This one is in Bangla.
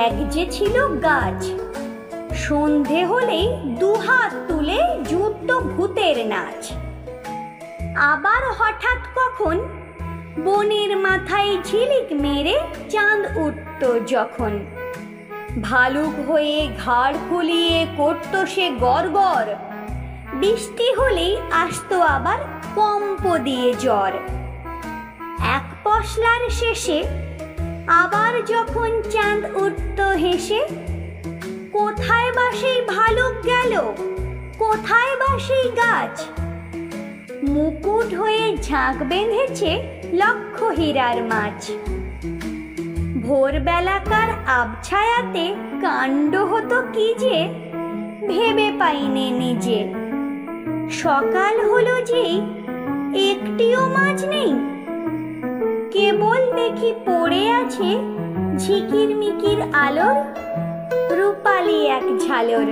এক যে ছিল গাছ, সন্ধে হলেই দুহাত তুলে জুটত ভূতের নাচ। আবার হঠাৎ কখন বনের মাথায় ঝিলিক মেরে চাঁদ উঠত যখন, ভালুক হয়ে ঘাড় ফুলিয়ে করত সে গড়গড়। বৃষ্টি হলেই আসতো আবার কম্প দিয়ে জ্বর। এক পশলার শেষে আবার যখন চাঁদ উঠত হেসে, কোথায় বা সেই ভালুক গেল, কোথায় বা সেই গাছ? মুকুট হয়ে ঝাঁক বেঁধেছে লক্ষ হীরার মাছ। ভোরবেলাকার আবছায়াতে কাণ্ড হতো কি যে, ভেবে পাইনে নিজে। সকাল হলো যেই একটিও মাছ নেই, কেবল দেখি পড়ে আছে ঝিকির মিকির আলোর রূপালি এক ঝালর।